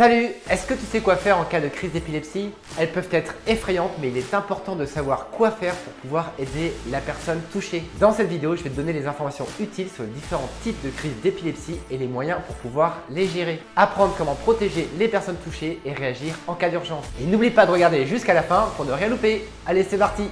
Salut! Est-ce que tu sais quoi faire en cas de crise d'épilepsie? Elles peuvent être effrayantes, mais il est important de savoir quoi faire pour pouvoir aider la personne touchée. Dans cette vidéo, je vais te donner les informations utiles sur les différents types de crises d'épilepsie et les moyens pour pouvoir les gérer. Apprendre comment protéger les personnes touchées et réagir en cas d'urgence. Et n'oublie pas de regarder jusqu'à la fin pour ne rien louper. Allez, c'est parti!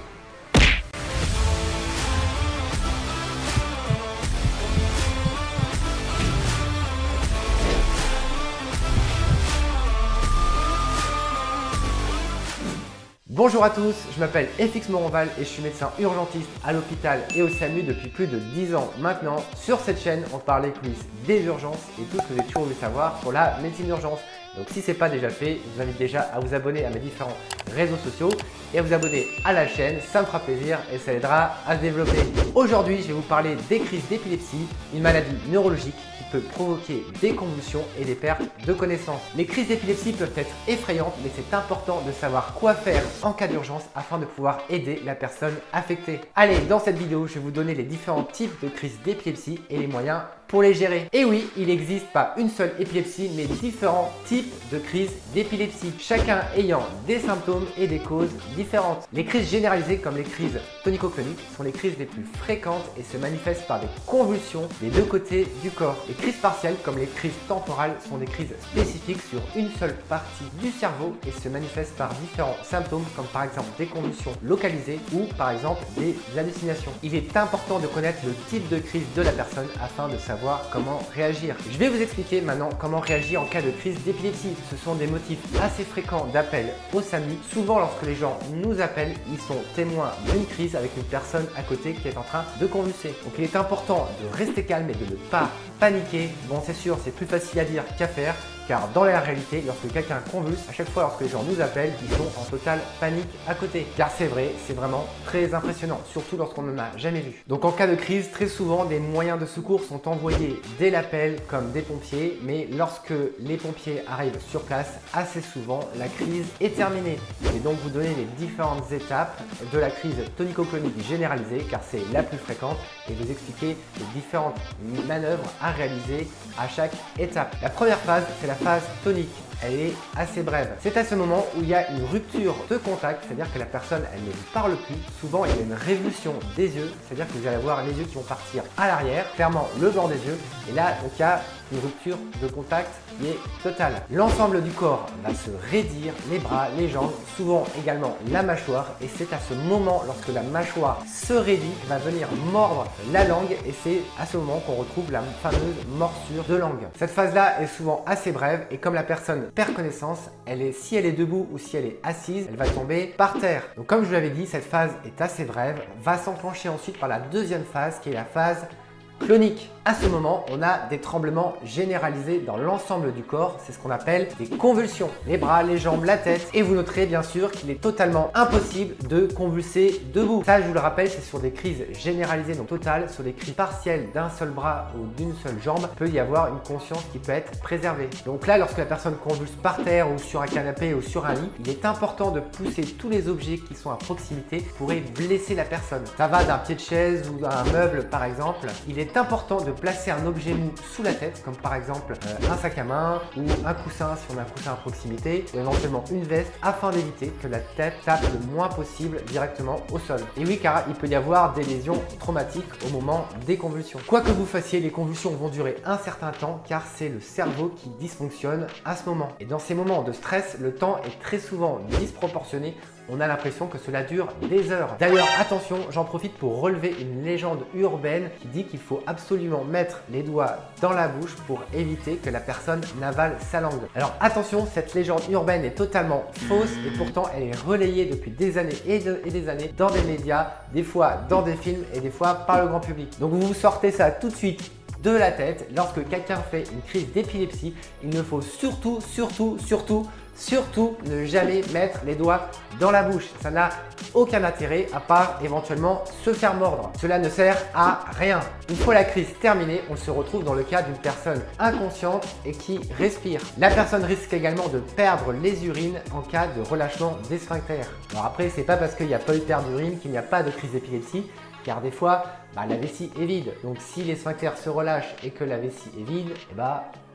Bonjour à tous, je m'appelle FX Moronval et je suis médecin urgentiste à l'hôpital et au SAMU depuis plus de 10 ans maintenant. Sur cette chaîne, on parle des coulisses des urgences et tout ce que vous avez toujours voulu savoir sur la médecine d'urgence. Donc si ce n'est pas déjà fait, je vous invite déjà à vous abonner à mes différents réseaux sociaux et à vous abonner à la chaîne, ça me fera plaisir et ça aidera à se développer. Aujourd'hui, je vais vous parler des crises d'épilepsie, une maladie neurologique qui peut provoquer des convulsions et des pertes de connaissance. Les crises d'épilepsie peuvent être effrayantes, mais c'est important de savoir quoi faire en cas d'urgence afin de pouvoir aider la personne affectée. Allez, dans cette vidéo, je vais vous donner les différents types de crises d'épilepsie et les moyens pour les gérer. Et oui, il n'existe pas une seule épilepsie, mais différents types de crises d'épilepsie, chacun ayant des symptômes et des causes différentes. Les crises généralisées, comme les crises tonico-cloniques, sont les crises les plus fréquentes et se manifestent par des convulsions des deux côtés du corps. Les crises partielles, comme les crises temporales, sont des crises spécifiques sur une seule partie du cerveau et se manifestent par différents symptômes, comme par exemple des convulsions localisées ou par exemple des hallucinations. Il est important de connaître le type de crise de la personne afin de savoir comment réagir. Je vais vous expliquer maintenant comment réagir en cas de crise d'épilepsie. Ce sont des motifs assez fréquents d'appel au SAMU. Souvent, lorsque les gens nous appellent, ils sont témoins d'une crise avec une personne à côté qui est en train de convulser. Donc il est important de rester calme et de ne pas paniquer. Bon, c'est sûr, c'est plus facile à dire qu'à faire. Car dans la réalité, lorsque quelqu'un convulse, à chaque fois lorsque les gens nous appellent, ils sont en totale panique à côté. Car c'est vrai, c'est vraiment très impressionnant, surtout lorsqu'on n'en a jamais vu. Donc en cas de crise, très souvent des moyens de secours sont envoyés dès l'appel comme des pompiers, mais lorsque les pompiers arrivent sur place, assez souvent la crise est terminée. Je vais donc vous donner les différentes étapes de la crise tonico-clonique généralisée, car c'est la plus fréquente, et vous expliquer les différentes manœuvres à réaliser à chaque étape. La première phase, c'est la phase tonique. Elle est assez brève. C'est à ce moment où il y a une rupture de contact, c'est-à-dire que la personne, elle ne vous parle plus. Souvent, il y a une révulsion des yeux, c'est-à-dire que vous allez avoir les yeux qui vont partir à l'arrière, fermant le bord des yeux. Et là, donc, il y a une rupture de contact qui est totale. L'ensemble du corps va se raidir, les bras, les jambes, souvent également la mâchoire. Et c'est à ce moment, lorsque la mâchoire se raidit, va venir mordre la langue. Et c'est à ce moment qu'on retrouve la fameuse morsure de langue. Cette phase-là est souvent assez brève et comme la personne perd connaissance, si elle est debout ou si elle est assise, elle va tomber par terre. Donc comme je vous l'avais dit, cette phase est assez brève, va s'enclencher ensuite par la deuxième phase qui est la phase clonique. À ce moment, on a des tremblements généralisés dans l'ensemble du corps. C'est ce qu'on appelle des convulsions. Les bras, les jambes, la tête. Et vous noterez bien sûr qu'il est totalement impossible de convulser debout. Ça, je vous le rappelle, c'est sur des crises généralisées, donc totales. Sur des crises partielles d'un seul bras ou d'une seule jambe, il peut y avoir une conscience qui peut être préservée. Donc là, lorsque la personne convulse par terre ou sur un canapé ou sur un lit, il est important de pousser tous les objets qui sont à proximité qui pourraient blesser la personne. Ça va d'un pied de chaise ou d'un meuble par exemple. Il est important de placer un objet mou sous la tête, comme par exemple un sac à main ou un coussin si on a un coussin à proximité, ou éventuellement une veste, afin d'éviter que la tête tape le moins possible directement au sol. Et oui, car il peut y avoir des lésions traumatiques au moment des convulsions. Quoi que vous fassiez, les convulsions vont durer un certain temps, car c'est le cerveau qui dysfonctionne à ce moment. Et dans ces moments de stress, le temps est très souvent disproportionné. On a l'impression que cela dure des heures. D'ailleurs, attention, j'en profite pour relever une légende urbaine qui dit qu'il faut absolument mettre les doigts dans la bouche pour éviter que la personne n'avale sa langue. Alors attention, cette légende urbaine est totalement fausse et pourtant elle est relayée depuis des années et des années dans des médias, des fois dans des films et des fois par le grand public. Donc vous sortez ça tout de suite de la tête. Lorsque quelqu'un fait une crise d'épilepsie, il ne faut surtout ne jamais mettre les doigts dans la bouche. Ça n'a aucun intérêt à part éventuellement se faire mordre. Cela ne sert à rien. Une fois la crise terminée, on se retrouve dans le cas d'une personne inconsciente et qui respire. La personne risque également de perdre les urines en cas de relâchement des sphincters. Alors après, c'est pas parce qu'il n'y a pas eu de perte d'urine qu'il n'y a pas de crise d'épilepsie. Car des fois, la vessie est vide. Donc si les sphincters se relâchent et que la vessie est vide,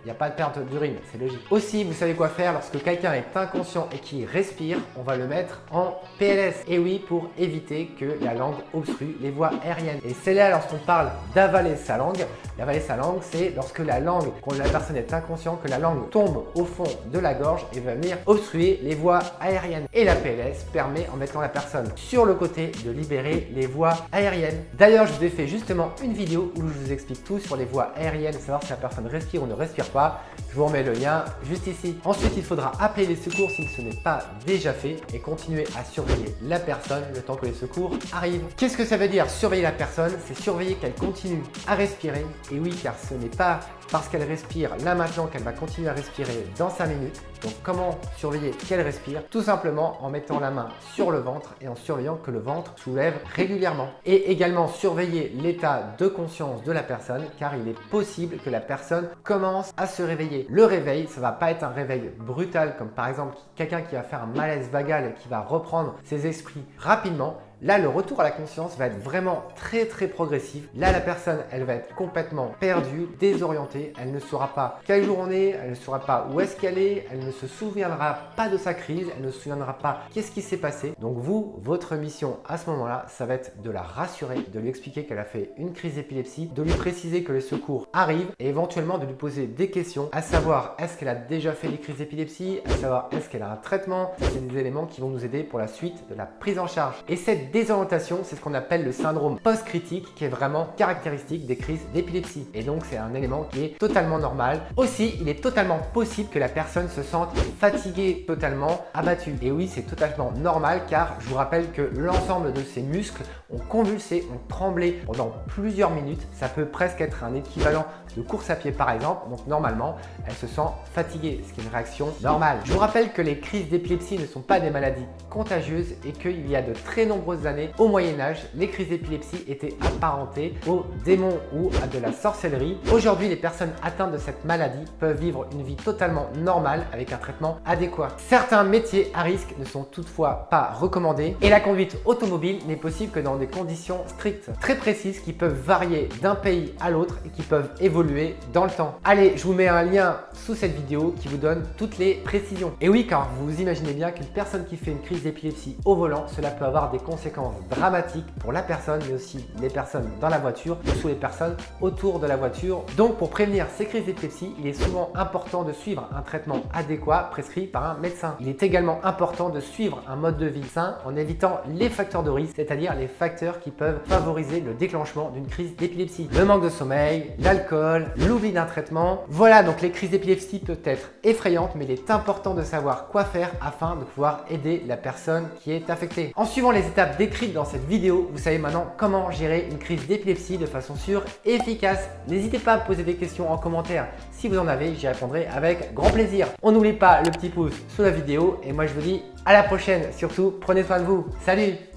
il n'y a pas de perte d'urine, c'est logique. Aussi, vous savez quoi faire lorsque quelqu'un est inconscient et qu'il respire, on va le mettre en PLS. Et oui, pour éviter que la langue obstrue les voies aériennes. Et c'est là lorsqu'on parle d'avaler sa langue. L'avaler sa langue, c'est lorsque la langue, quand la personne est inconsciente, que la langue tombe au fond de la gorge et va venir obstruer les voies aériennes. Et la PLS permet, en mettant la personne sur le côté, de libérer les voies aériennes. D'ailleurs, je vous ai fait justement une vidéo où je vous explique tout sur les voies aériennes, savoir si la personne respire ou ne respire pas. Je vous remets le lien juste ici. Ensuite, il faudra appeler les secours si ce n'est pas déjà fait et continuer à surveiller la personne le temps que les secours arrivent. Qu'est-ce que ça veut dire surveiller la personne? C'est surveiller qu'elle continue à respirer. Et oui, car ce n'est pas parce qu'elle respire là maintenant qu'elle va continuer à respirer dans 5 minutes. Donc comment surveiller qu'elle respire? Tout simplement en mettant la main sur le ventre et en surveillant que le ventre soulève régulièrement. Et également surveiller l'état de conscience de la personne, car il est possible que la personne commence à se réveiller. Le réveil, ça ne va pas être un réveil brutal comme par exemple quelqu'un qui va faire un malaise vagal et qui va reprendre ses esprits rapidement. Là, le retour à la conscience va être vraiment très progressif. Là, la personne, elle va être complètement perdue, désorientée. Elle ne saura pas quel jour on est, elle ne saura pas où est-ce qu'elle est, elle ne se souviendra pas de sa crise, elle ne se souviendra pas qu'est-ce qui s'est passé. Donc vous, votre mission à ce moment-là, ça va être de la rassurer, de lui expliquer qu'elle a fait une crise d'épilepsie, de lui préciser que les secours arrivent et éventuellement de lui poser des questions, à savoir est-ce qu'elle a déjà fait des crises d'épilepsie, à savoir est-ce qu'elle a un traitement. C'est des éléments qui vont nous aider pour la suite de la prise en charge. Et cette désorientation, c'est ce qu'on appelle le syndrome post-critique qui est vraiment caractéristique des crises d'épilepsie. Et donc, c'est un élément qui est totalement normal. Aussi, il est totalement possible que la personne se sente fatiguée, totalement abattue. Et oui, c'est totalement normal car je vous rappelle que l'ensemble de ses muscles ont convulsé, ont tremblé pendant plusieurs minutes. Ça peut presque être un équivalent de course à pied par exemple. Donc, normalement, elle se sent fatiguée, ce qui est une réaction normale. Je vous rappelle que les crises d'épilepsie ne sont pas des maladies contagieuses et qu'il y a de très nombreuses années, au Moyen-Âge, les crises d'épilepsie étaient apparentées aux démons ou à de la sorcellerie. Aujourd'hui, les personnes atteintes de cette maladie peuvent vivre une vie totalement normale avec un traitement adéquat. Certains métiers à risque ne sont toutefois pas recommandés et la conduite automobile n'est possible que dans des conditions strictes, très précises qui peuvent varier d'un pays à l'autre et qui peuvent évoluer dans le temps. Allez, je vous mets un lien sous cette vidéo qui vous donne toutes les précisions. Et oui, car vous imaginez bien qu'une personne qui fait une crise d'épilepsie au volant, cela peut avoir des conséquences dramatiques pour la personne, mais aussi les personnes dans la voiture ou sous les personnes autour de la voiture. Donc, pour prévenir ces crises d'épilepsie, il est souvent important de suivre un traitement adéquat prescrit par un médecin. Il est également important de suivre un mode de vie sain en évitant les facteurs de risque, c'est-à-dire les facteurs qui peuvent favoriser le déclenchement d'une crise d'épilepsie. Le manque de sommeil, l'alcool, l'oubli d'un traitement. Voilà, donc les crises d'épilepsie peuvent être effrayantes, mais il est important de savoir quoi faire afin de pouvoir aider la personne qui est affectée. En suivant les étapes décrites dans cette vidéo, vous savez maintenant comment gérer une crise d'épilepsie de façon sûre et efficace. N'hésitez pas à me poser des questions en commentaire. Si vous en avez, j'y répondrai avec grand plaisir. On n'oublie pas le petit pouce sous la vidéo et moi je vous dis à la prochaine. Surtout, prenez soin de vous. Salut!